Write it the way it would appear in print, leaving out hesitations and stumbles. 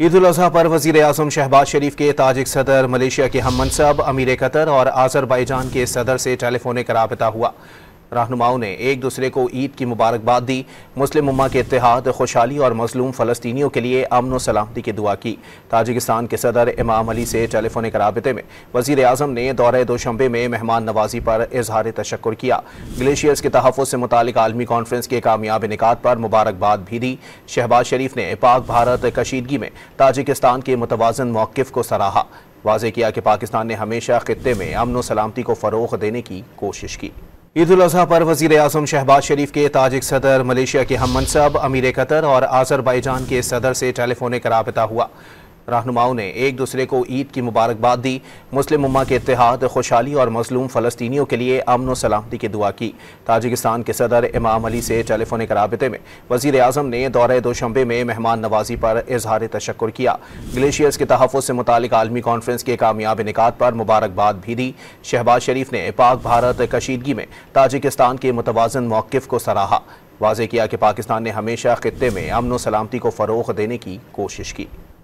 ईद उल अजहा पर वज़ीर आज़म शहबाज शरीफ के ताजिक सदर, मलेशिया के हम मनसब अमीर कतर और आज़रबाईजान के सदर से टेलीफोनिक राबता हुआ। रहनुमाओं ने एक दूसरे को ईद की मुबारकबाद दी। मुस्लिम उम्मा के इत्तेहाद, खुशहाली और मजलूम फ़लस्तीनियों के लिए अमन व सलामती की दुआ की। ताजिकिस्तान के सदर इमाम अली से टेलीफोनिक राबते में वज़ीर आज़म ने दौरे दोशंबे में मेहमान नवाजी पर इजहार तशक्कुर किया। ग्लेशियर्स के तहफ़्फ़ुज़ से मुतालिक आलमी कॉन्फ्रेंस के कामयाब इनेकाद पर मुबारकबाद भी दी। शहबाज शरीफ ने पाक भारत कशीदगी में ताजिकिस्तान के मुतवाज़न मौक़िफ़ को सराहा। वाज़ेह किया कि पाकिस्तान ने हमेशा खित्ते में अमन व सलामती को फ़रोग़ देने की कोशिश की। ईद उल अजहा पर वज़ीर आज़म शहबाज शरीफ के ताजिक सदर, मलेशिया के हम मनसब अमीर कतर और आज़रबाईजान के सदर से टेलीफोनिक राबता हुआ। रहनुमाओं ने एक दूसरे को ईद की मुबारकबाद दी। मुस्लिम उम्मा के इत्तेहाद, खुशहाली और मजलूम फ़लस्तीनियों के लिए अमन व सलामती की दुआ की। ताजिकिस्तान के सदर इमाम अली से टेलीफोनिक राबते में वज़ीर आज़म ने दौरे दोशंबे में मेहमान नवाजी पर इजहार तशक्कुर किया। ग्लेशियर्स के तहफ़्फ़ुज़ से मुतालिक आलमी कॉन्फ्रेंस के कामयाब इनेकाद पर मुबारकबाद भी दी। शहबाज शरीफ ने पाक भारत कशीदगी में ताजिकिस्तान के मुतवाज़न मौक़िफ़ को सराहा। वाज़ेह किया कि पाकिस्तान ने हमेशा खित्ते में अमन व सलामती को फ़रोग़ देने की कोशिश की।